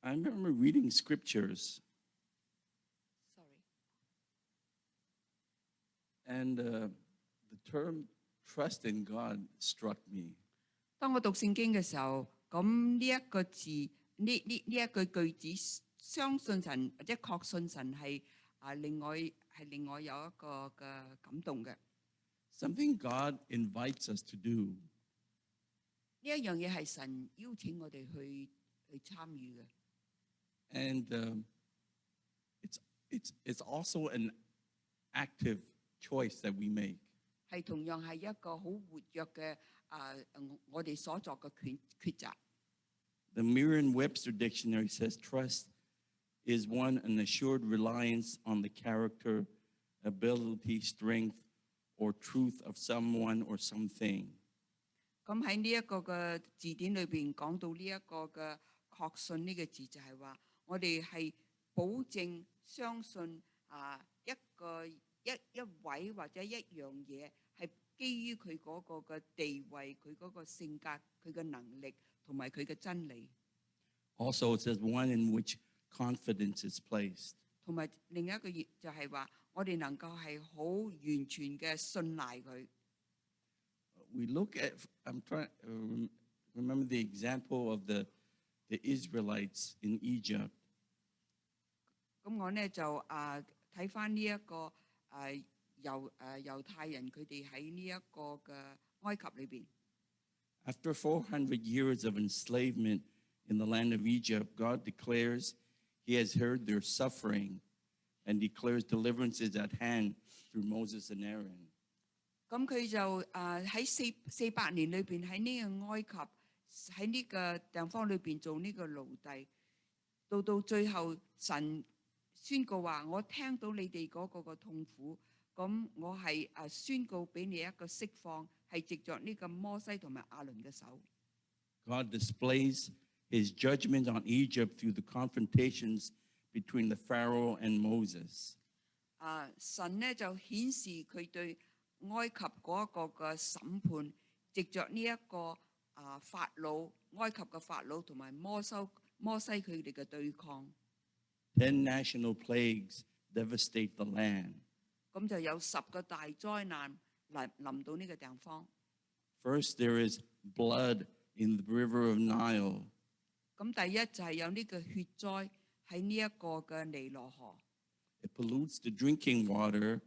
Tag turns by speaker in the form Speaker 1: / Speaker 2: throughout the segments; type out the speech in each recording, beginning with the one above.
Speaker 1: I remember reading scriptures.
Speaker 2: Sorry.
Speaker 1: And the term trust in God struck me.
Speaker 2: 當我讀聖經嘅時候，咁呢一個字，呢一句句子，相信神或者確信神係令我有一個嘅感動嘅。
Speaker 1: Something God invites us to do.
Speaker 2: 呢一樣嘢係神邀請我哋去參與嘅。
Speaker 1: And it's also an active choice that we make.
Speaker 2: 係同樣係一個好活躍嘅我哋所作嘅抉擇。
Speaker 1: The Merriam-Webster Dictionary says trust is an assured reliance on the character, ability, strength, or truth of someone or something.
Speaker 2: 咁喺呢一個嘅字典裏邊講到呢一個嘅確信呢個字，就係話我哋係保證相信一位或者一樣嘢係基於佢嗰個嘅地位、佢嗰個性格、佢嘅能力同埋佢嘅真理。
Speaker 1: Also, it says one in which confidence is placed.
Speaker 2: 同埋另一個就係話，我哋能夠係好完全嘅信賴佢。
Speaker 1: We look at, I'm trying to remember the example of the Israelites in Egypt.
Speaker 2: 咁我呢就睇翻呢一個猶太人佢哋喺呢一個嘅埃及裏邊。
Speaker 1: After 400 years of enslavement in the land of Egypt, God declares He has heard their suffering and declares deliverance is at hand through Moses and Aaron.
Speaker 2: 咁佢就喺400年裏邊喺呢個埃及喺呢個地方裏邊做呢個奴隸，到最後神宣告話：我聽到你哋嗰個嘅痛苦，咁我係宣告俾你一個釋放，係藉着呢個摩西同埋亞倫嘅手。
Speaker 1: God displays His judgment on Egypt through the confrontations between the Pharaoh and Moses.
Speaker 2: 神呢就顯示佢對埃及嗰一個嘅審判，藉着呢一個法老埃及嘅法老同埋摩西佢哋嘅對抗。
Speaker 1: 10 national plagues devastate the land.
Speaker 2: 咁就有10個大災難臨到呢個地方。
Speaker 1: First, there is blood in the river of Nile.
Speaker 2: 咁第一就係有呢個血災喺呢一個嘅尼羅河。
Speaker 1: It pollutes the drinking water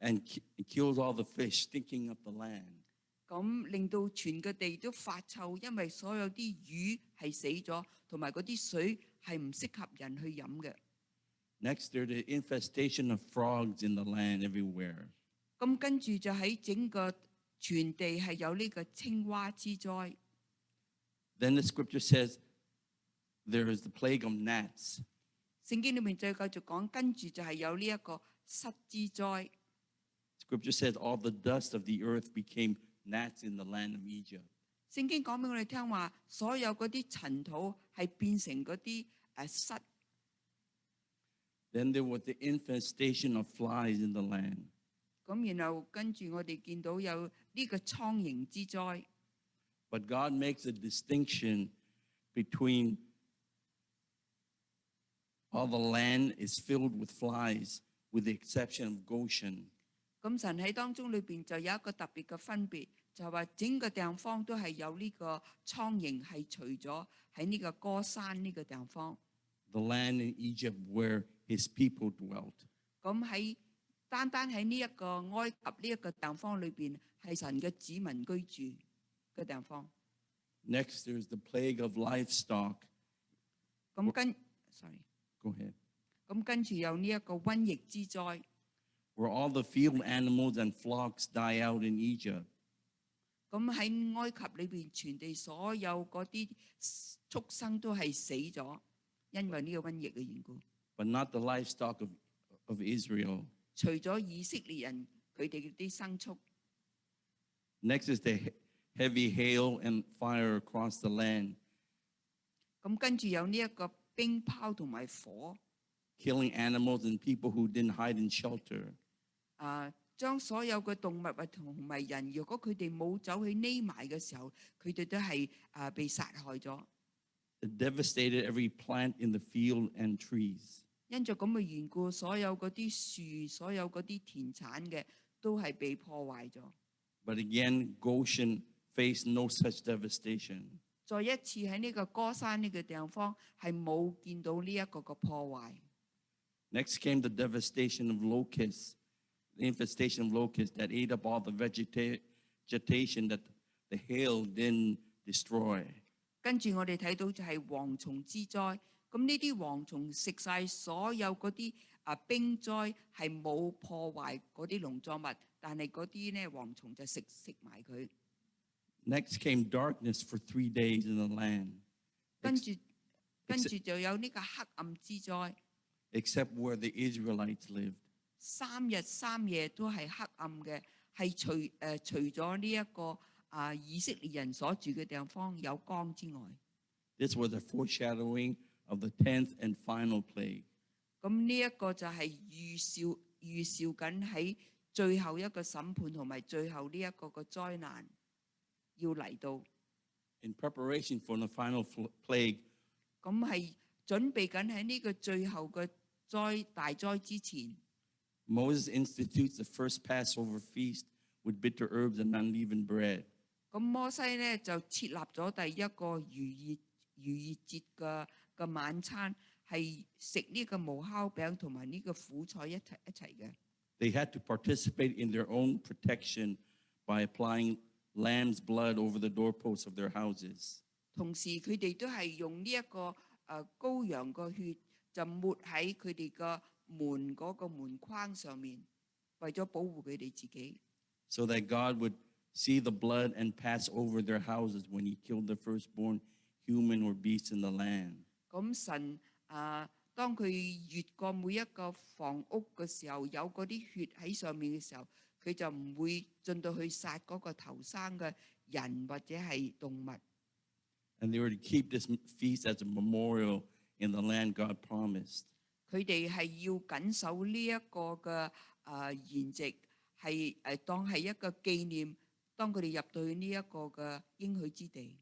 Speaker 1: and kills all the fish, stinking up the land.
Speaker 2: 咁令到全個地都發臭，因為所有啲魚係死咗，同埋嗰啲水係唔適合人去飲嘅。
Speaker 1: Next, there's the infestation of frogs in the land everywhere.
Speaker 2: 咁跟住就喺整個全地係有呢個青蛙之災。
Speaker 1: Then the scripture says there is the plague of gnats.
Speaker 2: 聖經裏面再繼續講，跟住就係有呢一個虱之災。
Speaker 1: Scripture says all the dust of the earth became gnats in the land of Egypt.
Speaker 2: 聖經講俾我哋聽話，所有嗰啲塵土係變成嗰啲虱。
Speaker 1: Then there was the infestation of flies in the land.
Speaker 2: 咁然後跟住我哋見到有呢個蒼蠅之災。
Speaker 1: But God makes a distinction between all the land is filled with flies, with the exception of Goshen.
Speaker 2: 咁神喺當中裏邊就有一個特別嘅分別，就係話整個地方都係有呢個蒼蠅，係除咗喺呢個歌山呢個地方。
Speaker 1: The land in Egypt where His people dwelt.
Speaker 2: 咁喺單喺呢一個埃及呢一個地方裏邊，係神嘅子民居住嘅地方。
Speaker 1: Next, there's the plague of livestock.
Speaker 2: 咁
Speaker 1: Go ahead.
Speaker 2: 咁跟住有呢一個瘟疫之災。
Speaker 1: Where all the field animals and flocks die out in Egypt.
Speaker 2: 咁喺埃及裏邊，全地所有嗰啲畜生都係死咗，因為呢個瘟疫嘅緣故。
Speaker 1: But not the livestock of Israel.
Speaker 2: 除咗以色列人佢哋啲牲畜。
Speaker 1: Next is the heavy hail and fire across the land.
Speaker 2: 咁跟住有呢一個冰雹同埋火。
Speaker 1: Killing animals and people who didn't hide in shelter.
Speaker 2: 將所有嘅動物同埋人，如果佢哋冇走去匿埋嘅時候，佢哋都係被殺害咗。
Speaker 1: It devastated every plant in the field and trees.
Speaker 2: 因着咁嘅緣故，所有嗰啲樹、所有嗰啲田產嘅都係被破壞咗。
Speaker 1: But again, Goshen faced no such devastation.
Speaker 2: 再一次喺呢個歌山呢個地方係冇見到呢一個嘅破壞。
Speaker 1: Next came the devastation of locusts, the infestation of locusts that ate up all the vegetation that the hail didn't destroy.
Speaker 2: 跟住我哋睇到就係蝗蟲之災，咁呢啲蝗蟲食晒所有嗰啲冰災，係冇破壞嗰啲農作物，但係嗰啲咧蝗蟲就食埋佢。
Speaker 1: Next came darkness for 3 days in the land.
Speaker 2: 跟住就有呢個黑暗之災。
Speaker 1: Except where the Israelites lived.
Speaker 2: 3日3夜都係黑暗嘅，係除咗呢一個以色列人所住嘅地方有光之外。
Speaker 1: This was a foreshadowing of the 10th and final plague.
Speaker 2: 咁呢一個就係預兆緊喺最後一個審判同埋最後呢一個嘅災難要嚟到。
Speaker 1: In preparation for the final plague,
Speaker 2: 咁係準備緊喺呢個最後嘅大災之前。
Speaker 1: Moses institutes the first Passover feast with bitter herbs and unleavened bread.
Speaker 2: 咁摩西咧就設立咗第一個逾越節嘅晚餐，係食呢個無酵餅同埋呢個苦菜一齊嘅。
Speaker 1: They had to participate in their own protection by applying lamb's blood over the doorposts of their houses.
Speaker 2: 同時佢哋都係用呢一個羔羊個血就抹喺佢哋個門嗰個門框上面，為咗保護佢哋自己。
Speaker 1: So that God would see the blood and pass over their houses when he killed the firstborn human or beast in the land.
Speaker 2: 咁神當佢越過每一個房屋嘅時候，有嗰啲血喺上面嘅時候，佢就唔會進到去殺嗰個頭生嘅人或者係動物。
Speaker 1: And they were to keep this feast as a memorial in the land God promised.
Speaker 2: 佢哋係要緊守呢一個嘅筵席，係當係一個紀念，當佢哋入到去呢一個嘅應許之地。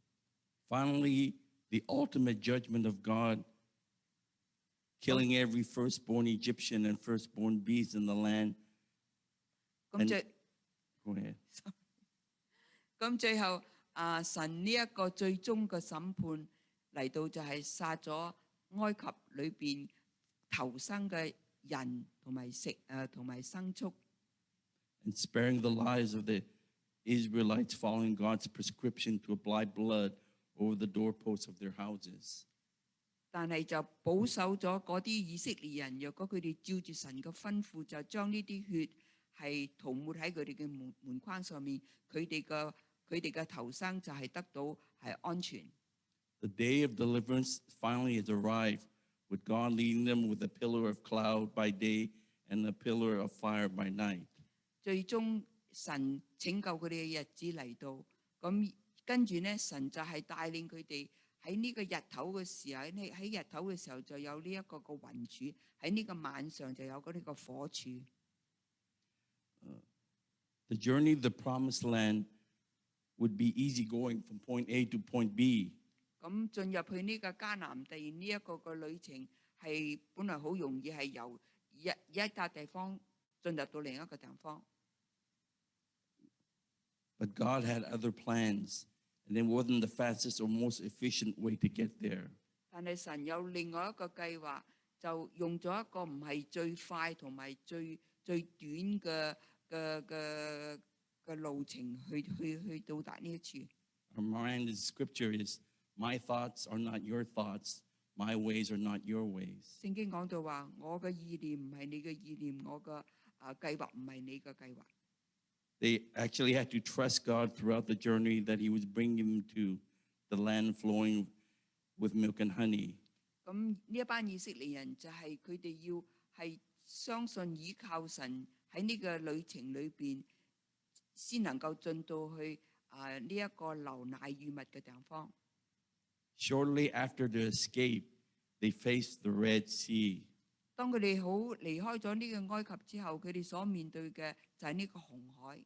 Speaker 1: Finally, the ultimate judgment of God, killing every firstborn Egyptian and firstborn beast in the land.
Speaker 2: Go ahead. 咁最後神呢一個最終嘅審判嚟到就係殺咗埃及裏邊頭生嘅人同埋牲畜。
Speaker 1: And sparing the lives of the Israelites following God's prescription to apply blood over the doorposts of their houses.
Speaker 2: 但係就保守咗嗰啲以色列人，若果佢哋照住神嘅吩咐，就將呢啲血係塗抹喺佢哋嘅門框上面，佢哋嘅頭生就係得到係安全。
Speaker 1: The day of deliverance finally has arrived, with God leading them with a pillar of cloud by day and a pillar of fire by night.
Speaker 2: 最終神拯救佢哋嘅日子嚟到，咁跟住咧，神就係帶領佢哋喺呢個日頭嘅時候，喺日頭嘅時候就有呢一個個雲柱，喺呢個晚上就有嗰呢個火柱。
Speaker 1: The journey to the promised land would be easy going from point A to point B.
Speaker 2: 咁進入去呢個迦南地呢一個個旅程係本來好容易，係由一笪地方進入到另一個地方。
Speaker 1: But God had other plans, and it wasn't the fastest or most efficient way to get there.
Speaker 2: 但係神有另外一個計劃，就用咗一個唔係最快同埋最短嘅路程去到達呢一處。
Speaker 1: Miranda's scripture is, "My thoughts are not your thoughts, my ways are not your ways."
Speaker 2: 聖經講到話，我嘅意念唔係你嘅意念，我嘅計劃唔係你嘅計劃。
Speaker 1: They actually had to trust God throughout the journey that he was bringing them to the land flowing with milk and honey.
Speaker 2: 咁呢一班以色列人就係佢哋要係相信倚靠神喺呢個旅程裏邊，先能夠進到去呢一個流奶與蜜嘅地方。
Speaker 1: Shortly after their escape, they faced the Red Sea.
Speaker 2: 當佢哋好離開咗呢個埃及之後，佢哋所面對嘅就係呢個紅海。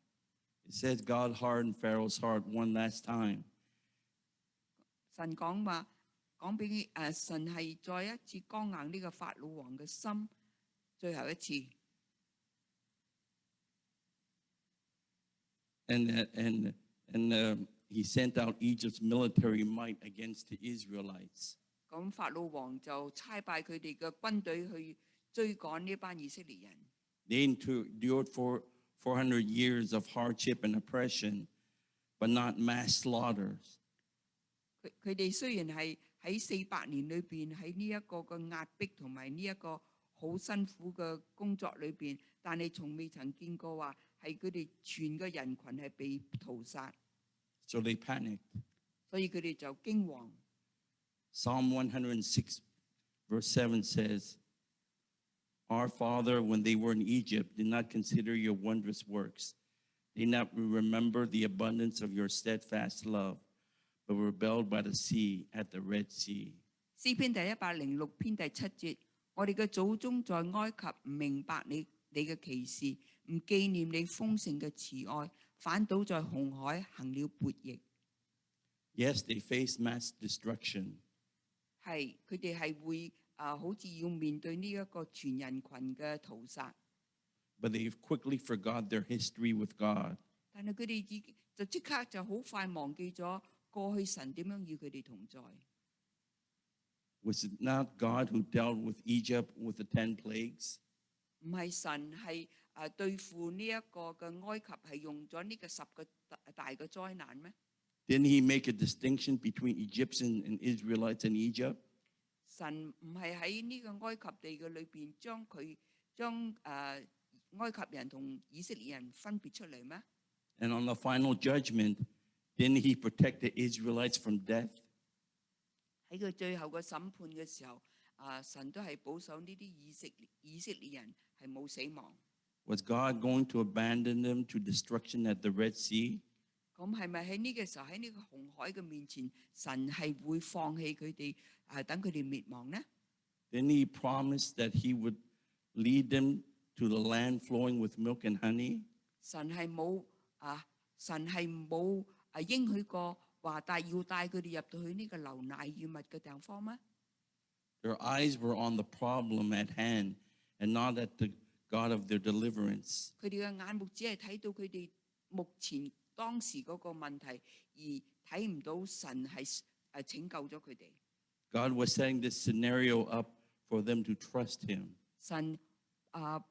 Speaker 1: It says God hardened Pharaoh's heart one last time.
Speaker 2: 神講話講俾神係再一次剛硬呢個法老王嘅心，最後一次。
Speaker 1: And he sent out Egypt's military might against the Israelites.
Speaker 2: 咁法老王就差派佢哋嘅軍隊去追趕呢班以色列人。
Speaker 1: They endured 400 years of hardship and oppression, but not mass slaughters.
Speaker 2: 佢哋雖然係喺400年裏邊喺呢一個嘅壓迫同埋呢一個好辛苦嘅工作裏邊，但係從未曾見過話係佢哋全個人群係被屠殺。
Speaker 1: So they panicked.
Speaker 2: 所以佢哋就驚惶。
Speaker 1: Psalm 106, verse 7 says, Our Father, when they were in Egypt, did not consider your wondrous works. They did not remember the abundance of your steadfast love, but rebelled by the sea at the Red Sea.
Speaker 2: 詩篇第106篇第7節，我哋嘅祖宗在埃及唔明白你嘅奇事，唔紀念你豐盛嘅慈愛，反倒在紅海行了悖逆。
Speaker 1: Yes, they faced mass destruction.
Speaker 2: 係，佢哋係會好似要面對呢一個全人群嘅屠殺。
Speaker 1: But they quickly forgot their history with God.
Speaker 2: 但係佢哋就即刻就好快忘記咗過去神點樣與佢哋同在。
Speaker 1: Was it not God who dealt with Egypt with the 10 plagues?
Speaker 2: 唔係神係對付呢一個嘅埃及係用咗呢個10個大嘅災難咩？
Speaker 1: Didn't he make a distinction between Egyptians and Israelites in Egypt?
Speaker 2: 神唔係喺呢個埃及地嘅裏邊將埃及人同以色列人分別出嚟咩？
Speaker 1: And on the final judgment, didn't he protect the Israelites from death?
Speaker 2: 喺佢最後嘅審判嘅時候，神都係保守呢啲以色列人係冇死亡。
Speaker 1: Was God going to abandon them to destruction at the Red Sea?
Speaker 2: 咁係咪喺呢個時候喺呢個紅海嘅面前，神係會放棄佢哋等佢哋滅亡呢？
Speaker 1: Then he promised that he would lead them to the land flowing with milk and honey.
Speaker 2: 神係冇應許過話要帶佢哋入到去呢個流奶與蜜嘅地方咩？
Speaker 1: Their eyes were on the problem at hand and not at the God of their deliverance.
Speaker 2: 佢哋嘅眼目只係睇到佢哋目前當時嗰個問題，而睇唔到神係拯救咗佢哋。
Speaker 1: God was setting this scenario up for them to trust him.
Speaker 2: 神安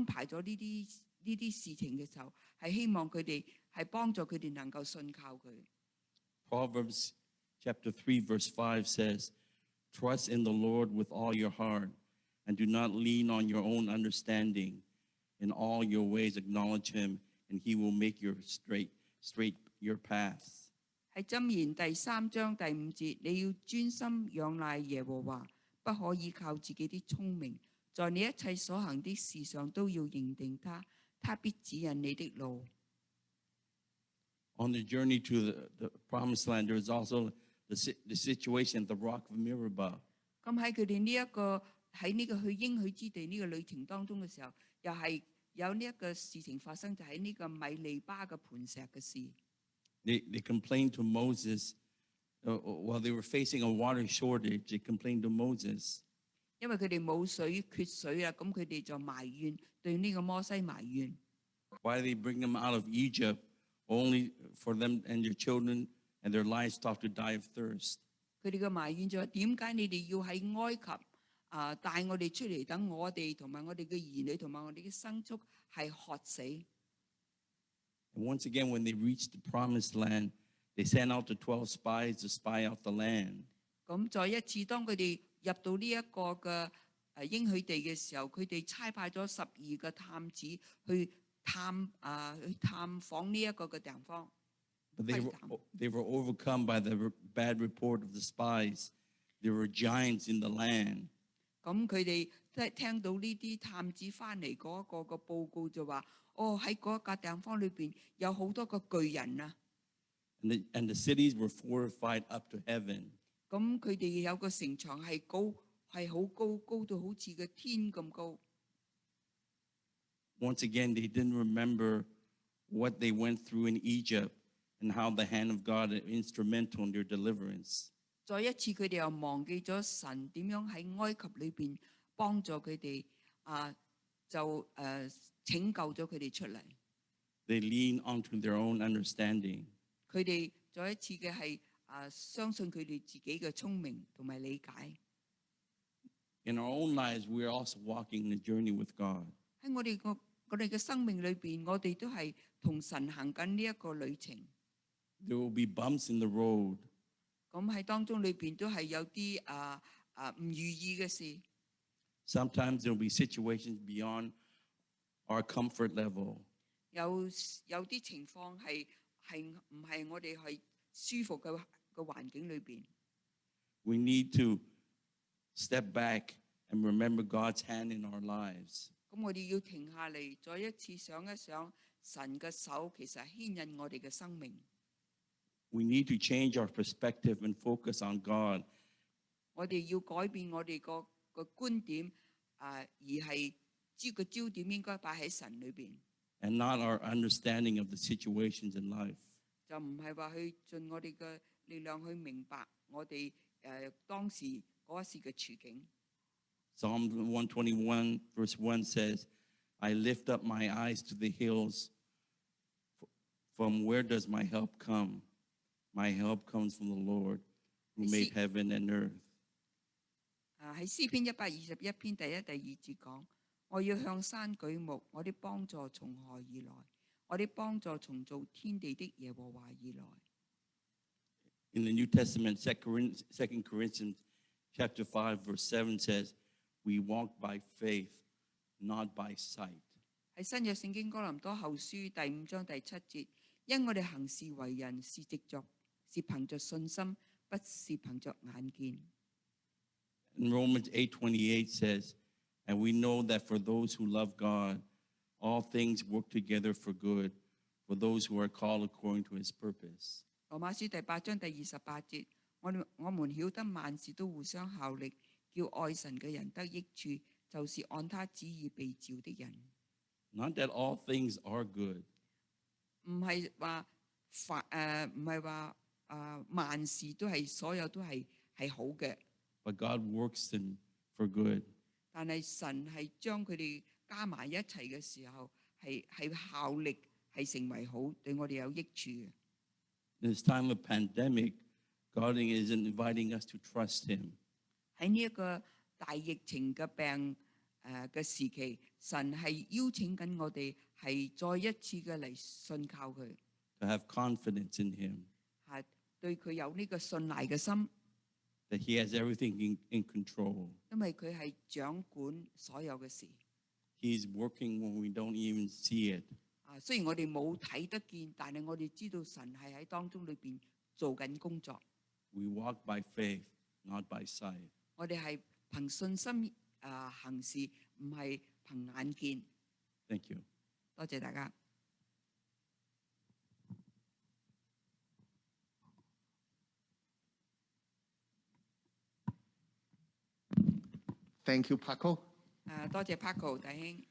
Speaker 2: 排咗呢啲事情嘅時候，係希望佢哋係幫助佢哋能夠信靠佢。
Speaker 1: Proverbs chapter 3 verse 5 says, Trust in the Lord with all your heart and do not lean on your own understanding. In all your ways acknowledge him and he will make your straight your paths.
Speaker 2: 喺箴言第3章第5節，你要專心仰賴耶和華，不可依靠自己的聰明，在你一切所行的事上都要認定他，他必指引你的路。
Speaker 1: On the journey to the promised land, there is also the situation at the rock of Meribah.
Speaker 2: 咁喺佢哋喺呢個去應許之地呢個旅程當中嘅時候，又係有呢一個事情發生，就喺呢個米利巴嘅磐石嘅事。
Speaker 1: They complained to Moses while they were facing a water shortage. They complained to Moses.
Speaker 2: 因為佢哋冇水缺水啊，咁佢哋就埋怨對呢個摩西埋怨。
Speaker 1: Why they bring them out of Egypt only for them and their children and their livestock to die of thirst?
Speaker 2: 佢哋嘅埋怨就係點解你哋要喺埃及帶我哋出嚟，等我哋同埋我哋嘅兒女同埋我哋嘅牲畜係渴死。
Speaker 1: And once again, when they reached the promised land, they sent out the 12 spies to spy out the land.
Speaker 2: 咁再一次，當佢哋入到呢一個嘅應許地嘅時候，佢哋差派咗12個探子去探訪呢一個嘅地方。
Speaker 1: But they were overcome by the bad report of the spies. There were giants in the land.
Speaker 2: 咁佢哋聽到呢啲探子翻嚟嗰個嘅報告就話：喺嗰個地方裏邊有好多個巨人啊！
Speaker 1: And the cities were fortified up to heaven.
Speaker 2: 咁佢哋有個城牆係好高，高到好似個天咁高。
Speaker 1: Once again, they didn't remember what they went through in Egypt and how the hand of God is instrumental in their deliverance.
Speaker 2: 再一次佢哋又忘記咗神點樣喺埃及裏邊幫助佢哋拯救咗佢哋出嚟。
Speaker 1: They lean onto their own understanding.
Speaker 2: 佢哋再一次嘅係相信佢哋自己嘅聰明同埋理解。
Speaker 1: In our own lives, we are also walking the journey with God.
Speaker 2: 喺我哋嘅生命裏邊，我哋都係同神行緊呢一個旅程。
Speaker 1: There will be bumps in the road.
Speaker 2: 咁喺當中裏邊都係有啲唔如意嘅事。
Speaker 1: Sometimes there will be situations beyond our comfort level.
Speaker 2: 有啲情況係唔係我哋係舒服嘅環境裏邊。
Speaker 1: We need to step back and remember God's hand in our lives.
Speaker 2: 咁我哋要停下嚟，再一次想一想神嘅手其實牽引我哋嘅生命。
Speaker 1: We need to change our perspective and focus on God.
Speaker 2: 我哋要改變我哋個觀點，而係個焦點應該擺喺神裏邊。
Speaker 1: And not our understanding of the situations in life.
Speaker 2: 就唔係話去盡我哋嘅力量去明白我哋當時嗰一時嘅處境。
Speaker 1: Psalm 121 verse 1 says, I lift up my eyes to the hills. From where does my help come? My help comes from the Lord who made heaven and earth.
Speaker 2: 喺詩篇121篇第1、第2節講，我要向山舉目，我的幫助從何而來？我的幫助從造天地的耶和華而來。
Speaker 1: In the New Testament, 2 Corinthians chapter 5 verse 7 says, we walk by faith, not by sight.
Speaker 2: 喺新約聖經哥林多後書第5章第7節，因我哋行事為人是憑着信心，不是憑着眼見。
Speaker 1: And Romans 8:28 says, and we know that for those who love God, all things work together for good, for those who are called according to his purpose.
Speaker 2: 羅馬書第8章第28節，我們曉得萬事都互相效力，叫愛神嘅人得益處，就是按他旨意被召的人。
Speaker 1: Not that all things are good.
Speaker 2: 唔係話萬事都係所有都係好嘅。
Speaker 1: But God works them for good.
Speaker 2: 但係神係將佢哋加埋一齊嘅時候，係效力係成為好，對我哋有益處嘅。
Speaker 1: In this time of pandemic, God is inviting us to trust him.
Speaker 2: 喺呢一個大疫情嘅嘅時期，神係邀請緊我哋係再一次嘅嚟信靠佢。
Speaker 1: To have confidence in him.
Speaker 2: 係對佢有呢個信賴嘅心。
Speaker 1: That he has everything in control.
Speaker 2: 因為佢係掌管所有嘅事。
Speaker 1: He's working when we don't even see it.
Speaker 2: 雖然我哋冇睇得見，但係我哋知道神係喺當中裏邊做緊工作。
Speaker 1: We walk by faith, not by sight.
Speaker 2: 我哋係憑信心行事，唔係憑眼見。
Speaker 1: Thank you.
Speaker 2: 多謝大家。
Speaker 3: Thank you, Pakho.
Speaker 2: 多謝 Pakho 弟兄。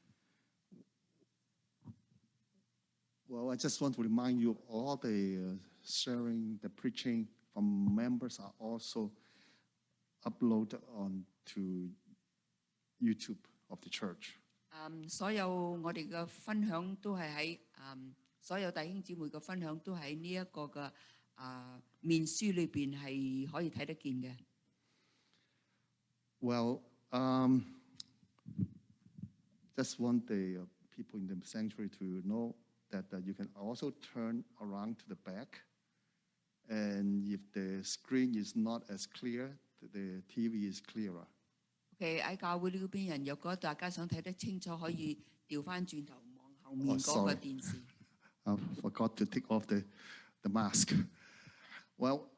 Speaker 3: Well, I just want to remind you, all the sharing, the preaching from members are also uploaded onto YouTube of the church.
Speaker 2: 所有我哋嘅分享都係喺所有弟兄姊妹嘅分享都喺呢一個嘅面書裏邊係可以睇得見嘅。
Speaker 3: Well, just want the people in the sanctuary to know that you can also turn around to the back, and if the screen is not as clear, the TV is clearer.
Speaker 2: OK， 喺教會呢邊人，若果大家想睇得清楚，可以調翻轉頭望後面嗰個電視。
Speaker 3: I forgot to take off the mask. Well,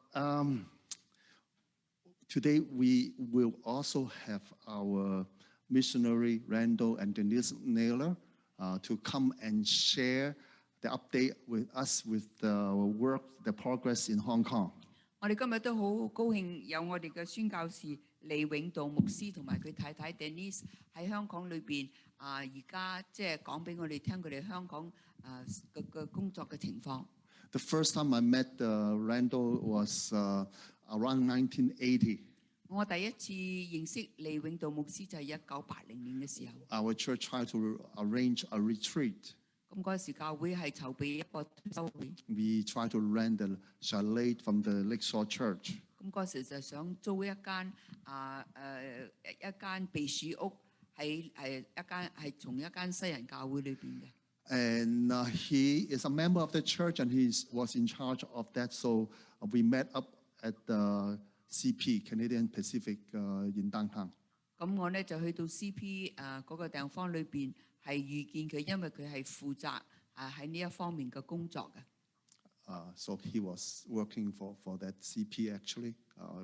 Speaker 3: today we will also have our missionary Randall and Denise Naylor to come and share the update with us with the work, the progress in Hong Kong.
Speaker 2: 我哋今日都好高興有我哋嘅宣教士利永道牧師同埋佢太太 Denise 喺香港裏邊而家即係講俾我哋聽佢哋香港嘅工作嘅情況。
Speaker 3: The first time I met Randall was around 1980.
Speaker 2: 我第一次認識利永道牧師就係1980年嘅時候。
Speaker 3: Our church tried to arrange a retreat.
Speaker 2: 咁嗰時教會係籌備一個退休會。
Speaker 3: We tried to rent a chalet from the Lakeshore Church.
Speaker 2: 咁嗰時就想租一間避暑屋，係從一間西人教會裏邊嘅。
Speaker 3: And he is a member of the church, and he was in charge of that. So we met up at the CP, Canadian Pacific, in downtown.
Speaker 2: 咁我咧就去到 CP 嗰個地方裏邊，係遇見佢，因為佢係負責喺呢一方面嘅工作嘅。
Speaker 3: So he was working for that CP actually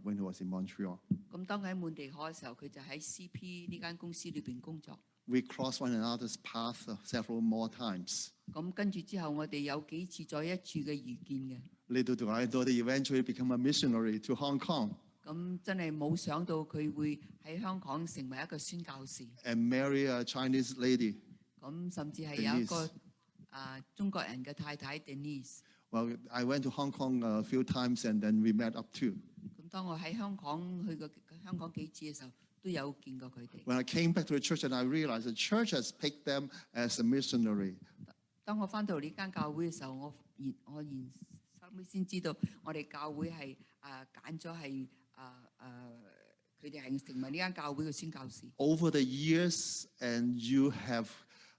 Speaker 3: when he was in Montreal.
Speaker 2: 咁當佢喺滿地可嘅時候，佢就喺 CP 呢間公司裏邊工作。
Speaker 3: We crossed one another's path several more times.
Speaker 2: 咁跟住之後，我哋有幾次再一次嘅遇見嘅。
Speaker 3: Little do I know, they eventually become a missionary to Hong Kong.
Speaker 2: 咁真係冇想到佢會喺香港成為一個宣教士。
Speaker 3: And marry a Chinese lady.
Speaker 2: 咁甚至係有一個中國人嘅太太 Denise。Well,
Speaker 3: I went to Hong Kong a few times, and then we met up too.
Speaker 2: 咁當我喺香港去過香港幾次嘅時候，都有見過佢哋。
Speaker 3: When I came back to the church, and I realized the church has picked them as a missionary.
Speaker 2: 當我翻到呢間教會嘅時候，我後尾先知道，我哋教會係揀咗係佢哋係成為呢間教會嘅宣教士。
Speaker 3: Over the years, and you have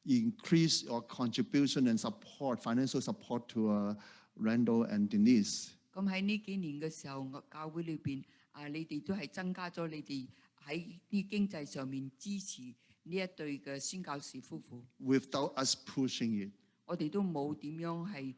Speaker 3: increased your contribution and support, financial support to Randall and Denise.
Speaker 2: 咁喺呢幾年嘅時候，教會裏邊你哋都係增加咗你哋喺呢經濟上面支持呢一對嘅宣教士夫婦。
Speaker 3: Without us pushing it.
Speaker 2: 我哋都冇點樣係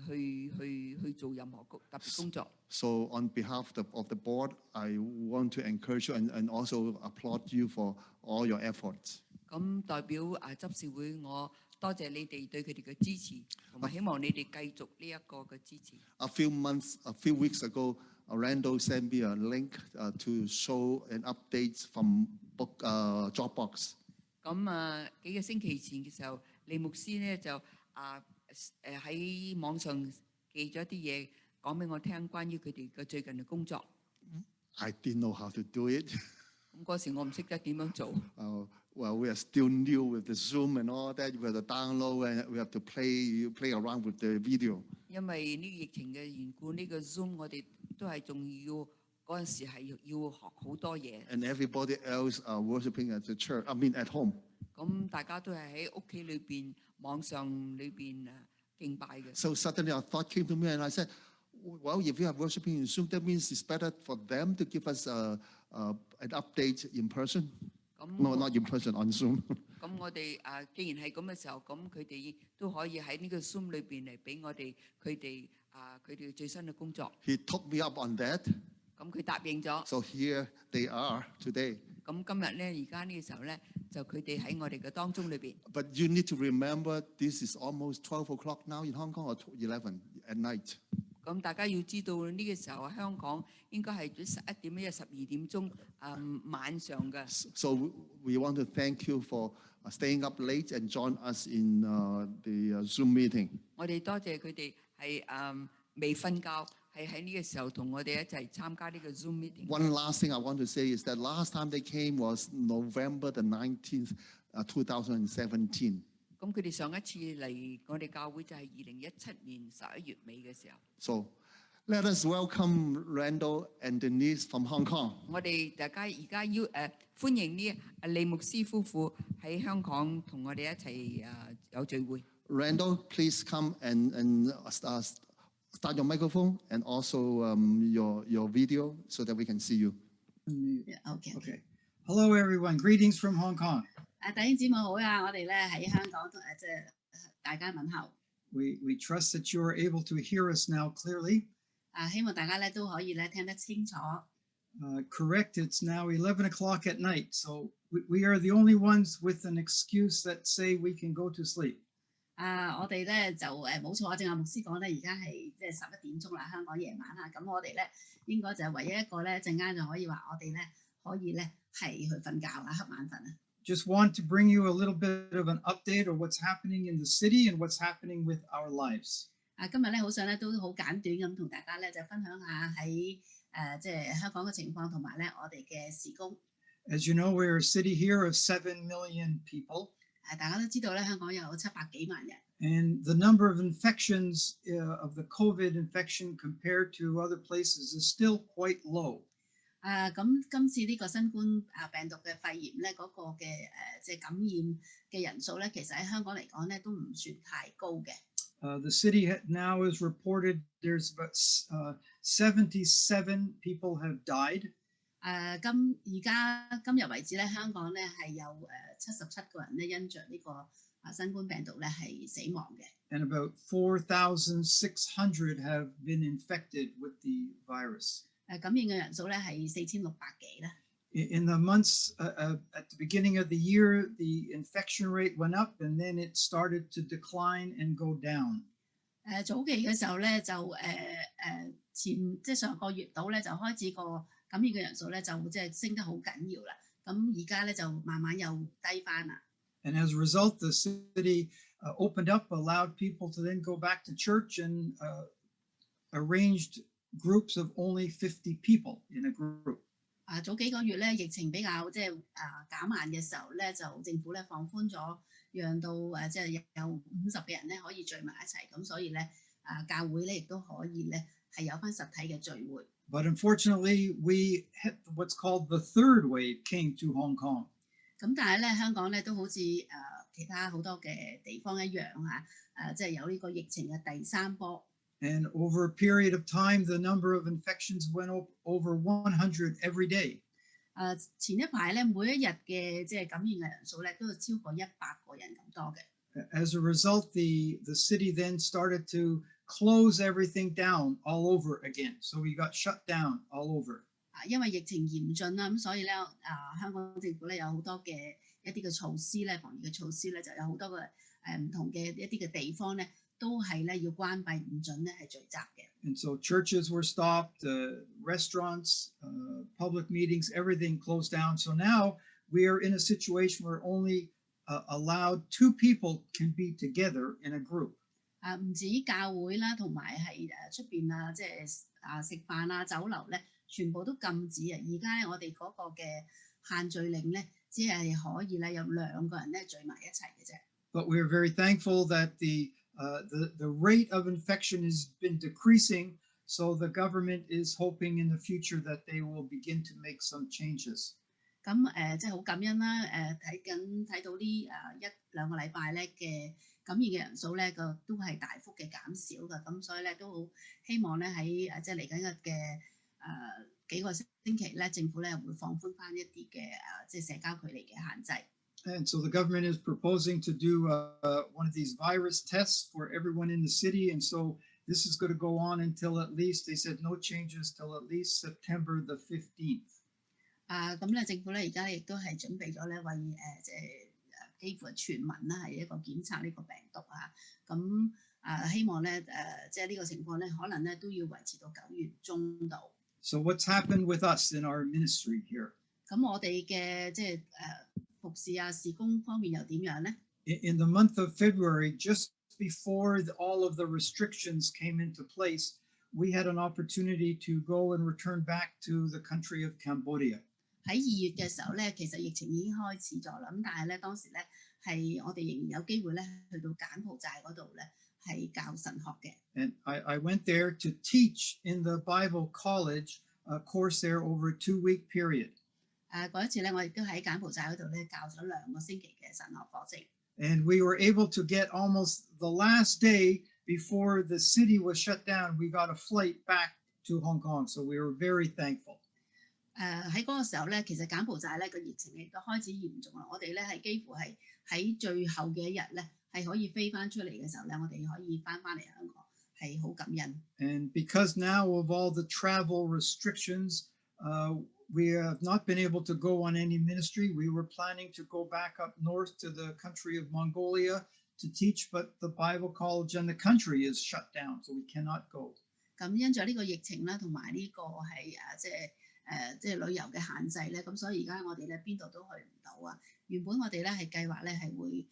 Speaker 2: 去做任何特別工作。
Speaker 3: So on behalf of the board, I want to encourage you and also applaud you for all your efforts.
Speaker 2: 咁代表執事會，我多謝你哋對佢哋嘅支持，同埋希望你哋繼續呢一個嘅支持。
Speaker 3: A few weeks ago, Randall sent me a link to show an update from Dropbox.
Speaker 2: 咁幾個星期前嘅時候，李牧師咧就喺網上寄咗啲嘢講俾我聽，關於佢哋嘅最近嘅工作。
Speaker 3: I didn't know how to do it.
Speaker 2: 咁嗰時我唔識得點樣做。
Speaker 3: Well, we are still new with the Zoom and all that. We have to download and we have to play around with the video.
Speaker 2: 因為呢個疫情嘅緣故，呢個 Zoom 我哋都係仲要嗰陣時係要學好多嘢。
Speaker 3: And everybody else are worshiping at the church. I mean, at home.
Speaker 2: 咁大家都係喺屋企裏邊、網上裏邊敬拜嘅。
Speaker 3: So suddenly a thought came to me, and I said, "Well, if we are worshiping in Zoom, that means it's better for them to give us an update in person." No, not in person, on Zoom.
Speaker 2: 咁我哋既然係咁嘅時候，咁佢哋都可以喺呢個 Zoom 裏邊嚟俾我哋佢哋最新嘅工作。
Speaker 3: He took me up on that.
Speaker 2: 咁佢答應咗。
Speaker 3: So here they are today.
Speaker 2: 咁今日咧，而家呢個時候咧，就佢哋喺我哋嘅當中裏邊。
Speaker 3: But you need to remember, this is almost 12 o'clock now in Hong Kong, or 11 at night.
Speaker 2: 咁大家要知道呢個時候香港應該係11點或者12點鐘晚上嘅。
Speaker 3: So we want to thank you for staying up late and join us in the Zoom meeting.
Speaker 2: 我哋多謝佢哋係未瞓覺，係喺呢個時候同我哋一齊參加呢個 Zoom meeting。One
Speaker 3: last thing I want to say is that last time they came was November the 19th, 2017.
Speaker 2: 咁佢哋上一次嚟我哋教會就係2017年11月尾嘅時候。
Speaker 3: So let us welcome Randall and Denise from Hong Kong.
Speaker 2: 我哋大家而家要歡迎呢利牧師夫婦喺香港同我哋一齊有聚會。
Speaker 3: Randall, please come and start your microphone and also your video so that we can see you.
Speaker 4: Okay. Hello, everyone. Greetings from Hong Kong.
Speaker 5: 弟兄姊妹好啊！我哋咧喺香港即係大家問候。
Speaker 4: We trust that you are able to hear us now clearly.
Speaker 5: 希望大家咧都可以咧聽得清楚。
Speaker 4: Correct. It's now 11 o'clock at night, so we are the only ones with an excuse that say we can go to sleep.
Speaker 5: 我哋咧就冇錯，正話牧師講咧，而家係即係11點鐘啦，香港夜晚啦。咁我哋咧應該就係唯一一個咧陣間就可以話我哋咧可以咧係去瞓覺啦，瞌眼瞓啊。
Speaker 4: just want to bring you a little bit of an update of what's happening in the city and what's happening with our lives.
Speaker 5: 今日咧好想咧都好簡短咁同大家咧就分享下喺即係香港嘅情況，同埋咧我哋嘅事工。
Speaker 4: As you know, we're a city here of 7 million people.
Speaker 5: 大家都知道咧，香港有700幾萬人。
Speaker 4: And the number of infections of the COVID infection compared to other places is still quite low.
Speaker 5: 咁今次呢個新冠病毒嘅肺炎咧，嗰個嘅即係感染嘅人數咧，其實喺香港嚟講咧都唔算太高嘅。
Speaker 4: The city now is reported there's about 77 people have died.
Speaker 5: 今日為止咧，香港咧係有77個人咧因着呢個新冠病毒咧係死亡嘅。
Speaker 4: And about 4,600 have been infected with the virus.
Speaker 5: 感染嘅人數咧係4600幾啦。
Speaker 4: In the months at the beginning of the year, the infection rate went up, and then it started to decline and go down.
Speaker 5: 早期嘅時候咧，就即係上個月度咧，就開始個感染嘅人數咧就即係升得好緊要啦。咁而家咧就慢慢又低翻啦。
Speaker 4: And as a result, the city opened up, allowed people to then go back to church, and arranged groups of only 50 people in a group.
Speaker 5: 早幾個月咧，疫情比較即係減慢嘅時候咧，就政府咧放寬咗，讓到即係有50個人咧可以聚埋一齊，咁所以咧教會咧亦都可以咧係有翻實體嘅聚會。
Speaker 4: But unfortunately, we hit what's called the third wave came to Hong Kong.
Speaker 5: 咁但係咧，香港咧都好似其他好多嘅地方一樣即係有呢個疫情嘅第三波。
Speaker 4: And over a period of time, the number of infections went over 100 every day.
Speaker 5: 前一排咧，每一日嘅即係感染嘅人數咧，都有超過100個人咁多嘅。
Speaker 4: As a result, the city then started to close everything down all over again. So we got shut down all over.
Speaker 5: 因為疫情嚴峻啦，咁所以咧香港政府咧有好多嘅一啲嘅措施咧，防疫嘅措施咧，就有好多嘅唔同嘅一啲嘅地方咧，都係咧要關閉，唔準咧係聚集嘅。
Speaker 4: And so churches were stopped, restaurants, public meetings, everything closed down. So now we are in a situation where only allowed 2 people can be together in a group.
Speaker 5: 唔止教會啦，同埋係出邊即係食飯酒樓咧，全部都禁止啊！而家咧我哋嗰個嘅限聚令咧，只係可以咧有2個人咧聚埋一齊嘅啫。
Speaker 4: But we are very thankful that the rate of infection has been decreasing, so the government is hoping in the future that they will begin to make some changes.
Speaker 5: 咁即係好感恩啦！睇到呢1-2個禮拜咧嘅感染嘅人數咧都係大幅嘅減少嘅，咁所以咧都好希望咧喺即係嚟緊嘅幾個星期咧，政府咧會放寬翻一啲嘅即係社交距離嘅限制。
Speaker 4: And so the government is proposing to do one of these virus tests for everyone in the city. And so this is going to go on until at least, they said no changes till at least September the 15th.
Speaker 5: 咁咧政府咧而家亦都係準備咗咧為即係幾乎係全民啦係一個檢測呢個病毒咁希望咧即係呢個情況咧可能咧都要維持到9月中度。
Speaker 4: So what's happened with us in our ministry here?
Speaker 5: 咁我哋嘅即係服侍事工方面又點樣咧
Speaker 4: In the month of February, just before all of the restrictions came into place, we had an opportunity to go and return back to the country of Cambodia.
Speaker 5: 喺2月嘅時候咧，其實疫情已經開始咗啦。咁但係咧，當時咧係我哋仍然有機會咧去到柬埔寨嗰度咧係教神學嘅。
Speaker 4: And I went there to teach in the Bible college course there over a 2-week period.
Speaker 5: 嗰一次咧，我亦都喺柬埔寨嗰度咧教咗2個星期嘅神學課程。
Speaker 4: And we were able to get almost the last day before the city was shut down. We got a flight back to Hong Kong, so we were very thankful.
Speaker 5: 喺嗰個時候咧，其實柬埔寨咧個疫情亦都開始嚴重啦。我哋咧係幾乎係喺最後嘅一日咧係可以飛翻出嚟嘅時候咧，我哋可以翻嚟香港，係好感恩。
Speaker 4: And because now of all the travel restrictions, we have not been able to go on any ministry. We were planning to go back up north to the country of Mongolia to teach, but the Bible college and the country is shut down, so we cannot go.
Speaker 5: 咁因著呢個疫情啦，同埋呢個係即係即係旅遊嘅限制咧，咁所以而家我哋咧邊度都去唔到啊。原本我哋咧係計劃咧係會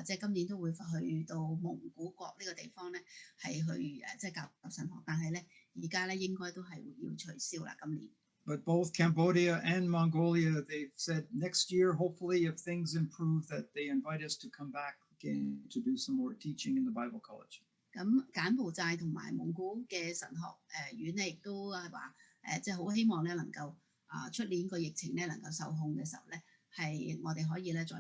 Speaker 5: 即係今年都會去到蒙古國呢個地方咧係去即係教神學，但係咧而家咧應該都係會要取消啦今年。
Speaker 4: But both Cambodia and Mongolia, they've said next year, hopefully, if things improve, that they invite us to come back again to do some more teaching in the Bible College.
Speaker 5: 咁柬埔寨同埋蒙古嘅神學院咧，亦都係話即係好希望咧能夠出年個疫情咧能夠受控嘅時候咧，係我哋可以咧再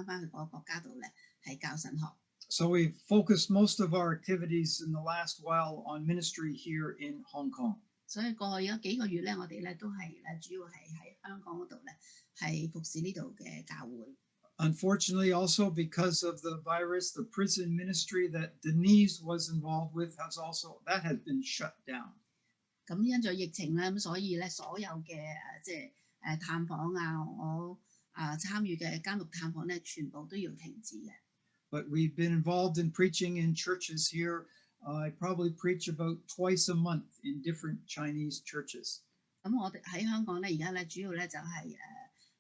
Speaker 5: 翻去嗰個國家度咧係教神學。
Speaker 4: So we focused most of our activities in the last while on ministry here in Hong Kong.
Speaker 5: 所以過去嗰幾個月咧，我哋咧都係咧主要係喺香港嗰度咧係服侍呢度嘅教會。
Speaker 4: Unfortunately, also because of the virus, the prison ministry that Denise was involved with has been shut down.
Speaker 5: 咁因咗疫情咧，咁所以咧所有嘅即係探訪我參與嘅監獄探訪咧，全部都要停止嘅。
Speaker 4: But we've been involved in preaching in churches here. I probably preach about twice a month in different Chinese churches.
Speaker 5: 咁我哋喺香港咧，而家咧主要咧就係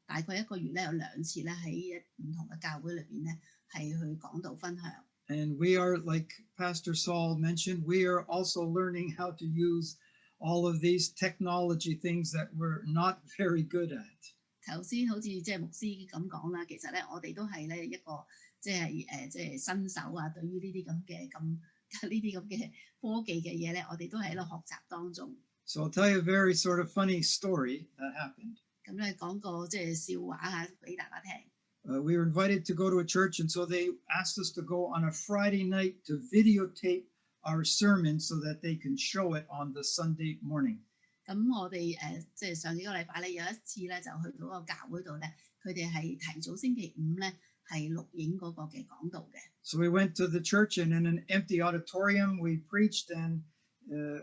Speaker 5: 大概一個月咧有2次咧喺唔同嘅教會裏邊咧係去講道分享。
Speaker 4: And we are, like Pastor Saul mentioned, we are also learning how to use all of these technology things that we're not very good at.
Speaker 5: 頭先好似即係牧師咁講啦，其實咧我哋都係咧一個即係新手啊，對於呢啲咁嘅科技嘅嘢咧，我哋都喺度學習當中。
Speaker 4: So I'll tell you a very sort of funny story that happened.
Speaker 5: 咁咧講個即係笑話俾大家聽。
Speaker 4: We were invited to go to a church, and so they asked us to go on a Friday night to videotape our sermon so that they can show it on the Sunday morning.
Speaker 5: 咁我哋即係上幾個禮拜咧，有一次咧就去到個教會度咧，佢哋係提早星期5咧係錄影嗰個嘅講道嘅。
Speaker 4: So we went to the church, and in an empty auditorium, we preached and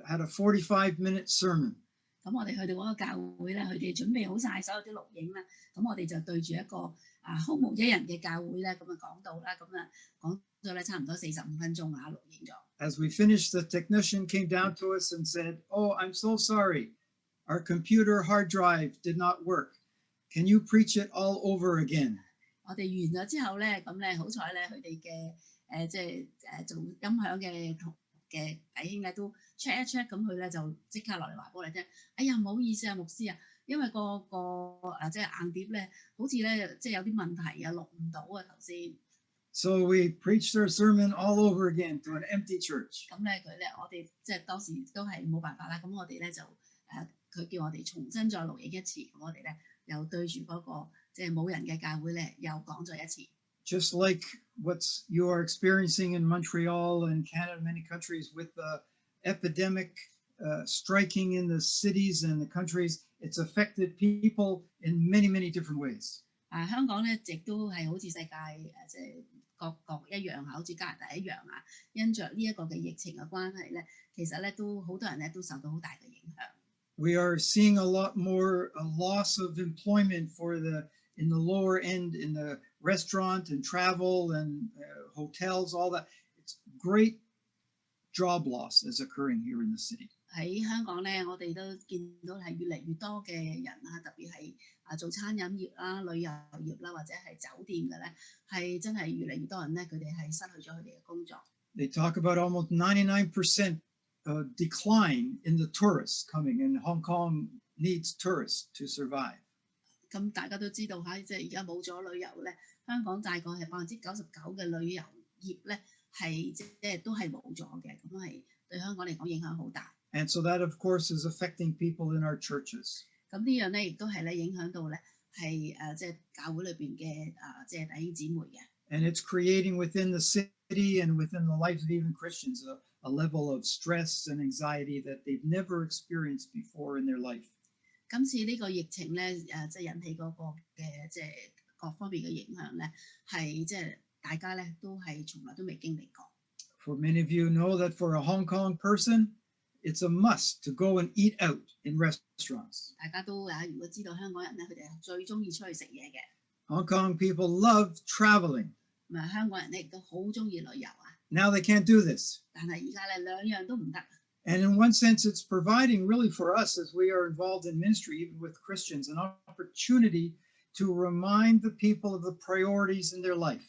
Speaker 4: had a 45-minute sermon.
Speaker 5: 咁我哋去到嗰個教會咧，佢哋準備好晒所有啲錄影啦。咁我哋就對住一個空無一人嘅教會咧，咁講道啦，咁講咗咧差唔多45分鐘錄影咗。
Speaker 4: As we finished, the technician came down to us and said, "Oh, I'm so sorry. Our computer hard drive did not work. Can you preach it all over again?"
Speaker 5: 我哋完咗之後咧，咁咧好彩咧，佢哋嘅即係做音響嘅弟兄咧都 check 一 check， 咁佢咧就即刻落嚟話俾我哋聽。哎呀，唔好意思啊，牧師啊，因為個即係硬碟咧，好似咧即係有啲問題啊，錄唔到啊頭先。
Speaker 4: So we preached our sermon all over again to an empty church.
Speaker 5: 咁咧我哋即係當時都係冇辦法啦。咁我哋咧就佢叫我哋重新再錄影一次，咁我哋咧又對住嗰個即係冇人嘅教會咧又講咗一次。
Speaker 4: Just like what you are experiencing in Montreal and Canada, many countries, with the epidemic striking in the cities and the countries, it's affected people in many, many different ways.
Speaker 5: 香港咧亦都係好似世界即係各一樣好似加拿大一樣因着呢一個嘅疫情嘅關係咧，其實咧都好多人咧都受到好大嘅影響。
Speaker 4: We are seeing a lot more loss of employment in the lower end, in the restaurant and travel and hotels, all that. It's great job loss is occurring here in the city.
Speaker 5: 喺香港咧，我哋都見到係越嚟越多嘅人特別係做餐飲業啦、旅遊業啦，或者係酒店嘅咧，係真係越嚟越多人咧，佢哋係失去咗佢哋嘅工作。
Speaker 4: They talk about almost 99% decline in the tourists coming, and Hong Kong needs tourists to survive.
Speaker 5: 咁大家都知道即係而家冇咗旅遊咧，香港大概係99%嘅旅遊業咧係即係都係冇咗嘅，咁係對香港嚟講影響好大。
Speaker 4: And so that, of course, is affecting people in our churches.
Speaker 5: 咁呢樣咧亦都係咧影響到咧係即係教會裏邊嘅即係弟兄姊妹嘅。
Speaker 4: And it's creating within the city and within the lives of even Christians a level of stress and anxiety that they've never experienced before in their life.
Speaker 5: 今次呢個疫情咧即係引起嗰個嘅即係各方面嘅影響咧，係即係大家咧都係從來都未經歷過。
Speaker 4: For many of you know that for a Hong Kong person, it's a must to go and eat out in restaurants.
Speaker 5: 大家都如果知道香港人咧，佢哋係最中意出去食嘢嘅。
Speaker 4: Hong Kong people love traveling.
Speaker 5: 咁香港人咧亦都好中意旅遊
Speaker 4: Now they can't do this.
Speaker 5: 但係而家咧兩樣都唔得。
Speaker 4: And in one sense, it's providing really for us as we are involved in ministry, even with Christians, an opportunity to remind the people of the priorities in their life.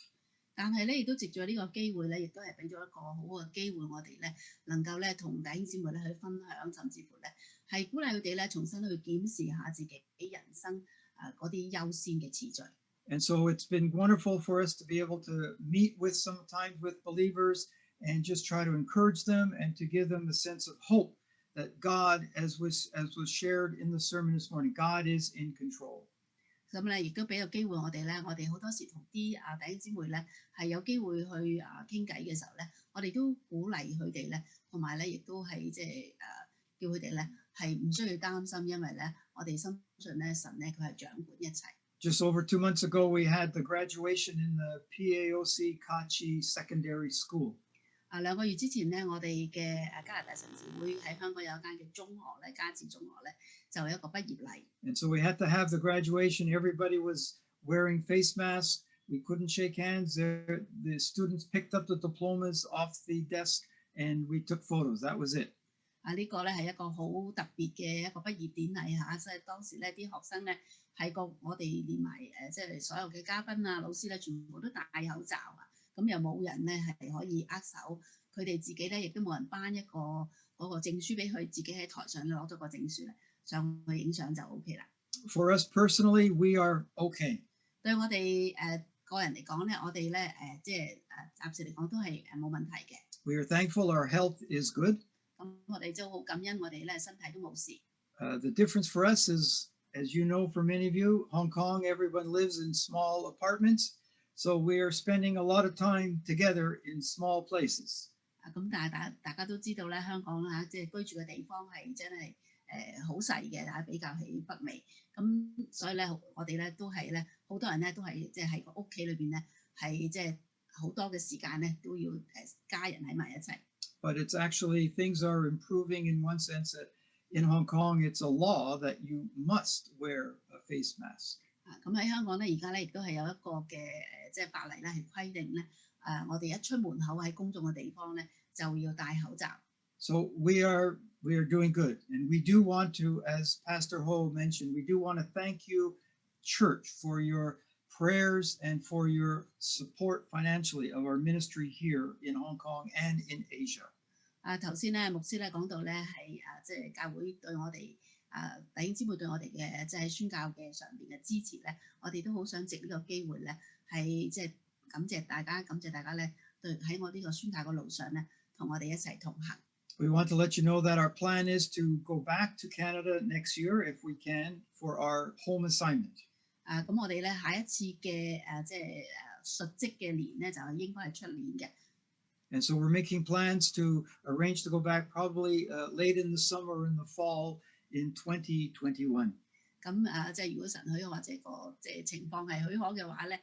Speaker 5: 但係咧，亦都藉住呢個機會咧，亦都係俾咗一個好嘅機會，我哋咧能夠咧同弟兄姊妹咧去分享，甚至乎咧係鼓勵佢哋咧重新去檢視下自己人生嗰啲優先嘅次序。
Speaker 4: And so it's been wonderful for us to be able to meet with sometimes with believers and just try to encourage them and to give them a sense of hope that God, as was shared in the sermon this morning, God is in control.
Speaker 5: 咁咧，亦都俾個機會我哋咧，我哋好多時同啲弟兄姊妹咧係有機會去傾偈嘅時候咧，我哋都鼓勵佢哋咧，同埋咧亦都係即係叫佢哋咧係唔需要擔心，因為咧我哋深信咧神咧佢係掌管一切。
Speaker 4: Just over 2 months ago, we had the graduation in the PAOC Kachi Secondary School.
Speaker 5: 2個月之前咧，我哋嘅加拿大神召會喺香港有一間嘅中學咧，加治中學咧，就有一個畢業禮。
Speaker 4: And so we had to have the graduation. Everybody was wearing face masks. We couldn't shake hands. The students picked up the diplomas off the desk and we took photos. That was it.
Speaker 5: 呢個咧係一個好特別嘅一個畢業典禮嚇，所以當時咧啲學生咧係我哋連埋即係所有嘅嘉賓啊、老師咧，全部都戴口罩啊。咁又冇人咧係可以握手，佢哋自己咧亦都冇人頒一個嗰個證書俾佢，自己喺台上攞咗個證書咧，上去影相就 OK 啦。
Speaker 4: For us personally, we are okay.
Speaker 5: 對我哋個人嚟講咧，我哋咧即係暫時嚟講都係冇問題嘅。
Speaker 4: We are thankful our health is good.
Speaker 5: 咁我哋都好感恩，我哋咧身體都冇事。
Speaker 4: The difference for us is, as you know, for many of you, Hong Kong, everyone lives in small apartments. So we are spending a lot of time together in small places.
Speaker 5: 咁但係大家都知道咧，香港嚇即係居住嘅地方係真係好細嘅嚇，比較喺北美。咁所以咧，我哋咧都係咧，好多人咧都係即係喺個屋企裏邊咧，係即係好多嘅時間咧都要家人喺埋一齊。
Speaker 4: But it's actually things are improving in one sense that in Hong Kong it's a law that you must wear a face mask.
Speaker 5: 咁喺香港咧，而家咧亦都係有一個嘅即係法例咧，係規定咧，我哋一出門口喺公眾嘅地方咧，就要戴口罩。
Speaker 4: So we are doing good, and we do want to, as Pastor Ho mentioned, we do want to thank you, church, for your prayers and for your support financially of our ministry here in Hong Kong and in Asia.
Speaker 5: 頭先咧，牧師咧講到咧係即係教會對我哋弟兄姊妹對我哋嘅即係宣教嘅上邊嘅支持咧，我哋都好想藉呢個機會咧係即係感謝大家咧對喺我呢個宣教嘅路上咧同我哋一齊同行。
Speaker 4: We want to let you know that our plan is to go back to Canada next year if we can for our home assignment.
Speaker 5: 咁我哋咧下一次嘅即係述職嘅年咧就應該係出年嘅。
Speaker 4: And so we're making plans to arrange to go back probably late in the summer or in the fall in 2021.
Speaker 5: 咁即係如果神許可或者個即係情況係許可嘅話咧，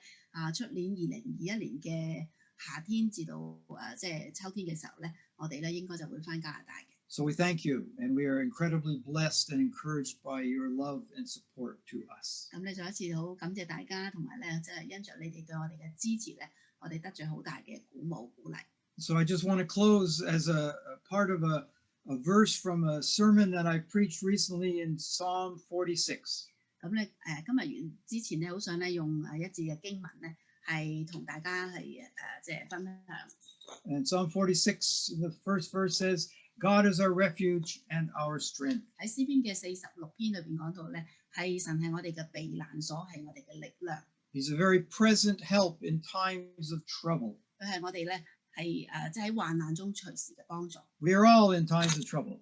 Speaker 5: 出年2021年嘅夏天至到即係秋天嘅時候咧，我哋咧應該就會返加拿大嘅。
Speaker 4: So we thank you, and we are incredibly blessed and encouraged by your love and support to us.
Speaker 5: 咁咧再一次好感謝大家，同埋咧即係因着你哋對我哋嘅支持咧，我哋得咗好大嘅鼓舞鼓勵。
Speaker 4: So I just want to close as a part of a verse from a sermon that I preached recently in Psalm 46.
Speaker 5: 咁咧今日完之前咧，好想咧用一節嘅經文咧，係同大家係即係分享。
Speaker 4: And Psalm 46, the first verse says, God is our refuge and our strength.
Speaker 5: 喺詩篇嘅46篇裏邊講到咧，係神係我哋嘅避難所，係我哋嘅力量。
Speaker 4: He's a very present help in times of trouble.
Speaker 5: 佢係我哋咧係即係喺患難中隨時嘅幫助。
Speaker 4: We are all in times of trouble.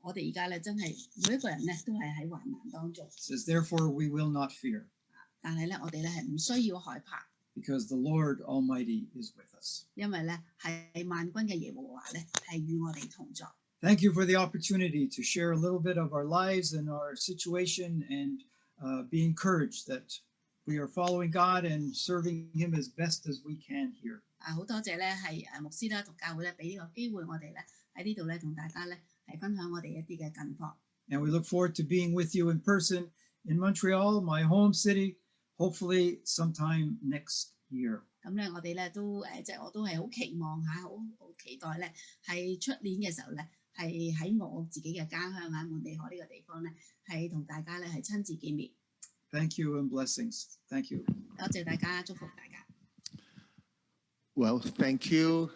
Speaker 5: 我哋而家咧真係每一個人咧都係喺患難當中。
Speaker 4: It says, therefore we will not fear.
Speaker 5: 但係咧，我哋咧係唔需要害怕。
Speaker 4: Because the Lord Almighty is with us.
Speaker 5: 因為咧係萬軍嘅耶和華咧係與我哋同在。
Speaker 4: Thank you for the opportunity to share a little bit of our lives and our situation and be encouraged that we are following God and serving Him as best as we can here.
Speaker 5: 好多謝咧係牧師啦同教會咧俾呢個機會我哋咧喺呢度咧同大家咧係分享我哋一啲嘅近況。
Speaker 4: And we look forward to being with you in person in Montreal, my home city, hopefully sometime next year.
Speaker 5: 咁咧，我哋咧都即係我都係好期望嚇，好期待咧，係出年嘅時候咧，係喺我自己嘅家鄉啊滿地可呢個地方咧，係同大家咧係親自見面。
Speaker 4: Thank you and blessings. Thank you.
Speaker 5: 多謝大家，祝福大家。
Speaker 3: Well, thank you.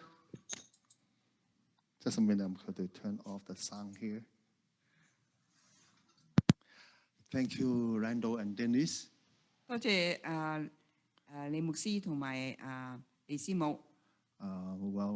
Speaker 3: Just a minute, I'm going to turn off the sound here. Thank you, Randall and Denise.
Speaker 2: 多謝李牧師同埋李師母。
Speaker 3: Well,